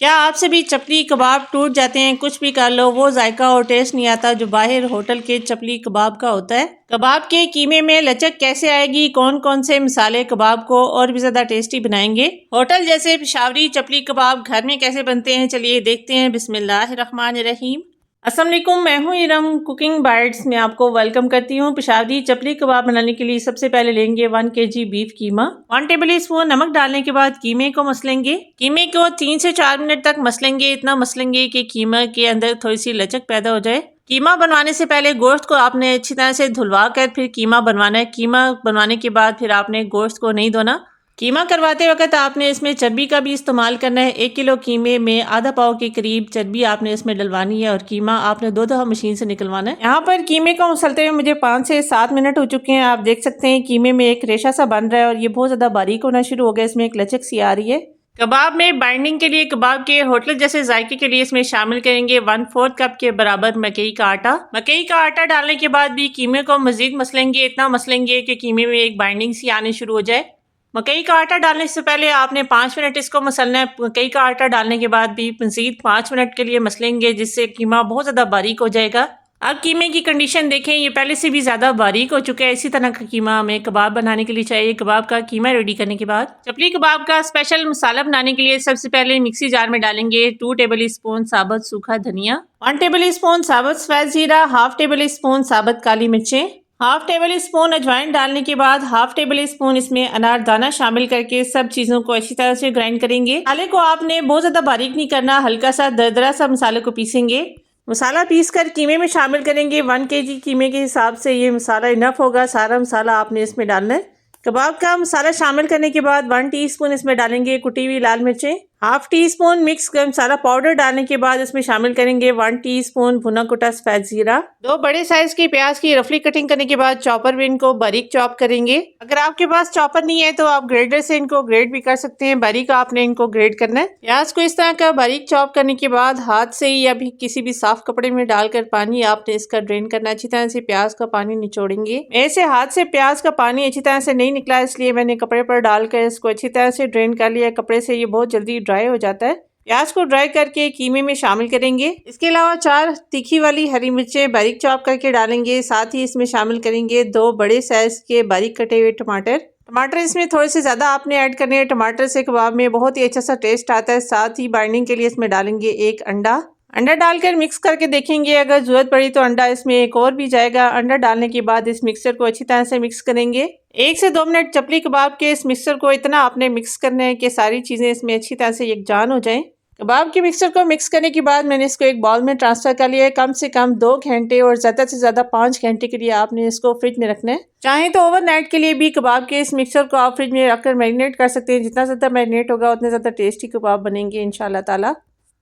क्या आपसे भी चपली कबाब टूट जाते हैं? कुछ भी कर लो वो जायका और टेस्ट नहीं आता जो बाहर होटल के चपली कबाब का होता है। कबाब के कीमे में लचक कैसे आएगी? कौन कौन से मसाले कबाब को और भी ज्यादा टेस्टी बनाएंगे? होटल जैसे पेशावरी चपली कबाब घर में कैसे बनते हैं, चलिए देखते हैं। बिस्मिल्लाहिर्रहमानिर्रहीम। अस्सलाम वालेकुम, मैं हूँ इरम कुकिंग बाइट्स में आपको वेलकम करती हूँ। पेशावरी चपली कबाब बनाने के लिए सबसे पहले लेंगे 1 kg बीफ कीमा। 1 टेबल स्पून नमक डालने के बाद कीमे को मसलेंगे। कीमे को 3 से 4 मिनट तक मसलेंगे। इतना मसलेंगे कि कीमा के अंदर थोड़ी सी लचक पैदा हो जाए। कीमा बनवाने से पहले गोश्त को आपने अच्छी तरह से धुलवा कर फिर कीमा बनवाना है। कीमा बनवाने के बाद फिर आपने गोश्त को नहीं धोना। कीमा करवाते वक्त आपने इसमें चर्बी का भी इस्तेमाल करना है। 1 किलो कीमे में आधा पाव के करीब चर्बी आपने इसमें डलवानी है और कीमा आपने 2 दफ़ा मशीन से निकलवाना है। यहाँ पर कीमे को मसलते हुए मुझे 5 से 7 मिनट हो चुके हैं। आप देख सकते हैं कीमे में एक रेशा सा बन रहा है और ये बहुत ज़्यादा बारीक होना शुरू हो गया। इसमें एक लचक सी आ रही है। कबाब में बाइंडिंग के लिए कबाब के होटल जैसे जायके के लिए इसमें शामिल करेंगे 1/4 कप के बराबर मकई का आटा। मकई का आटा डालने के बाद भी कीमे को मजीद मसलेंगे। इतना मसलेंगे कि कीमे में एक बाइंडिंग सी आनी शुरू हो जाए। मकई का आटा डालने से पहले आपने 5 मिनट इसको मसलना है। मकई का आटा डालने के बाद भी मजीद 5 मिनट के लिए मसलेंगे, जिससे कीमा बहुत ज़्यादा बारीक हो जाएगा। अब कीमे की कंडीशन देखें, ये पहले से भी ज़्यादा बारीक हो चुका है। इसी तरह का कीमा हमें कबाब बनाने के लिए चाहिए। कबाब का कीमा रेडी करने के बाद चपली कबाब का स्पेशल मसाला बनाने के लिए सबसे पहले मिक्सी जार में डालेंगे 2 टेबल स्पून साबुत सूखा धनिया, 1 टेबल स्पून साबुत सफ़ेद जीरा, 1/2 टेबल स्पून साबुत काली मिर्चें, 1/2 टेबल स्पून अजवाइन डालने के बाद 1/2 टेबल स्पून इसमें अनारदाना शामिल करके सब चीज़ों को अच्छी तरह से ग्राइंड करेंगे। मसाले को आपने बहुत ज़्यादा बारीक नहीं करना, हल्का सा दरदरा सा मसाले को पीसेंगे। मसाला पीस कर कीमे में शामिल करेंगे। 1 kg कीमे के हिसाब से ये मसाला इनफ होगा। सारा मसाला आपने इसमें डालना है। कबाब का मसाला शामिल करने के बाद 1 टीस्पून इसमें डालेंगे कुटी हुई लाल मिर्चें। 1/2 टीस्पून मिक्स मसाला पाउडर डालने के बाद इसमें शामिल करेंगे 1 टीस्पून भुना कुटा सफेद जीरा। 2 बड़े साइज की प्याज की रफली कटिंग करने के बाद चॉपर में इनको बारीक चॉप करेंगे। अगर आपके पास चॉपर नहीं है तो आप ग्रेडर से इनको ग्रेड भी कर सकते हैं। बारीक आपने इनको ग्रेड करना है। प्याज को इस तरह का बारीक चॉप करने के बाद हाथ से या भी किसी भी साफ कपड़े में डालकर पानी आपने इसका ड्रेन करना। अच्छी तरह से प्याज का पानी निचोड़ेंगे। ऐसे हाथ से प्याज का पानी अच्छी तरह से नहीं निकला, इसलिए मैंने कपड़े पर डालकर इसको अच्छी तरह से ड्रेन कर लिया। कपड़े से ये बहुत जल्दी ड्राई हो जाता है। प्याज को ड्राई करके कीमे में शामिल करेंगे। इसके अलावा 4 तीखी वाली हरी मिर्चें बारीक चॉप करके डालेंगे। साथ ही इसमें शामिल करेंगे 2 बड़े साइज के बारीक कटे हुए टमाटर इसमें थोड़े से ज़्यादा आपने ऐड करने हैं। टमाटर से कबाब में बहुत ही अच्छा सा टेस्ट आता है। साथ ही बाइंडिंग के लिए इसमें डालेंगे 1 अंडा डालकर मिक्स करके देखेंगे। अगर ज़रूरत पड़ी तो अंडा इसमें एक और भी जाएगा। अंडा डालने के बाद इस मिक्सचर को अच्छी तरह से मिक्स करेंगे। 1 से 2 मिनट चपली कबाब के इस मिक्सचर को इतना आपने मिक्स करना है कि सारी चीज़ें इसमें अच्छी तरह से यकजान हो जाएं। कबाब के मिक्सचर को मिक्स करने के बाद मैंने इसको एक बाउल में ट्रांसफ़र कर लिया है। कम से कम 2 घंटे और ज़्यादा से ज़्यादा 5 घंटे के लिए आपने इसको फ्रिज में रखना है। चाहें तो ओवरनाइट के लिए भी कबाब के इस मिक्सचर को आप फ्रिज में रखकर मैरिनेट कर सकते हैं। जितना ज़्यादा मैरिनेट होगा उतने ज़्यादा टेस्टी कबाब बनेंगे इंशाल्लाह ताला।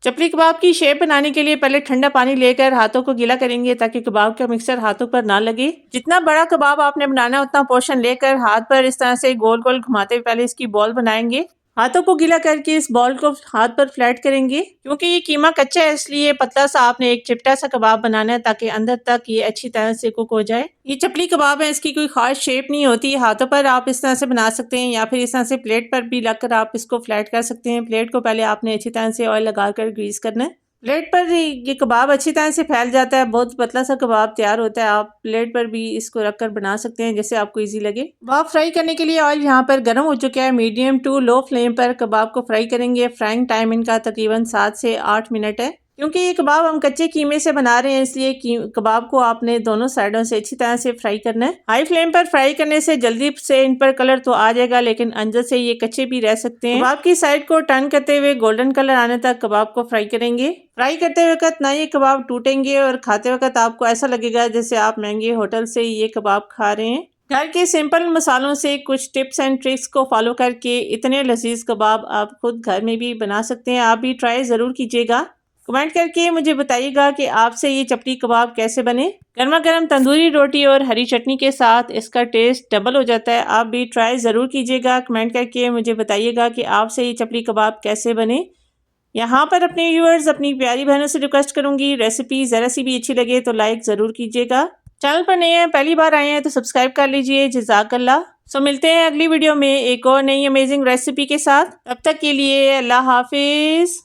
चपली कबाब की शेप बनाने के लिए पहले ठंडा पानी लेकर हाथों को गीला करेंगे ताकि कबाब का मिक्सचर हाथों पर ना लगे। जितना बड़ा कबाब आपने बनाना है उतना पोर्शन लेकर हाथ पर इस तरह से गोल गोल घुमाते हुए पहले इसकी बॉल बनाएंगे। हाथों को गीला करके इस बॉल को हाथ पर फ्लैट करेंगे। क्योंकि ये कीमा कच्चा है इसलिए पतला सा आपने एक चिपटा सा कबाब बनाना है ताकि अंदर तक ये अच्छी तरह से कुक हो जाए। ये चपली कबाब है, इसकी कोई खास शेप नहीं होती। हाथों पर आप इस तरह से बना सकते हैं या फिर इस तरह से प्लेट पर भी लगकर आप इसको फ्लैट कर सकते हैं। प्लेट को पहले आपने अच्छी तरह से ऑयल लगाकर ग्रीस करना है। प्लेट पर ये कबाब अच्छी तरह से फैल जाता है। बहुत पतला सा कबाब तैयार होता है। आप प्लेट पर भी इसको रखकर बना सकते हैं जैसे आपको इजी लगे। कबाब फ्राई करने के लिए ऑयल यहाँ पर गर्म हो चुका है। मीडियम टू लो फ्लेम पर कबाब को फ्राई करेंगे। फ्राइंग टाइम इनका तकरीबन 7 से 8 मिनट है। क्योंकि ये कबाब हम कच्चे कीमे से बना रहे हैं इसलिए कबाब को आपने दोनों साइडों से अच्छी तरह से फ्राई करना है। हाई फ्लेम पर फ्राई करने से जल्दी से इन पर कलर तो आ जाएगा लेकिन अंदर से ये कच्चे भी रह सकते हैं। कबाब की साइड को टर्न करते हुए गोल्डन कलर आने तक कबाब को फ्राई करेंगे। फ्राई करते वक्त ना ये कबाब टूटेंगे और खाते वक्त आपको ऐसा लगेगा जैसे आप महंगे होटल से ये कबाब खा रहे हैं। घर के सिंपल मसालों से कुछ टिप्स एंड ट्रिक्स को फॉलो करके इतने लजीज कबाब आप खुद घर में भी बना सकते हैं। आप भी ट्राई ज़रूर कीजिएगा। कमेंट करके मुझे बताइएगा कि आपसे ये चपली कबाब कैसे बने। गर्मा गर्म तंदूरी रोटी और हरी चटनी के साथ इसका टेस्ट डबल हो जाता है। आप भी ट्राई ज़रूर कीजिएगा। कमेंट करके मुझे बताइएगा कि आपसे ये चपली कबाब कैसे बने। यहाँ पर अपने व्यूअर्स अपनी प्यारी बहनों से रिक्वेस्ट करूँगी, रेसिपी ज़रा सी भी अच्छी लगे तो लाइक ज़रूर कीजिएगा। चैनल पर नए हैं, पहली बार आए हैं तो सब्सक्राइब कर लीजिए। जज़ाकल्लाह। सो मिलते हैं अगली वीडियो में एक और नई अमेजिंग रेसिपी के साथ। तब तक के लिए अल्लाह हाफिज़।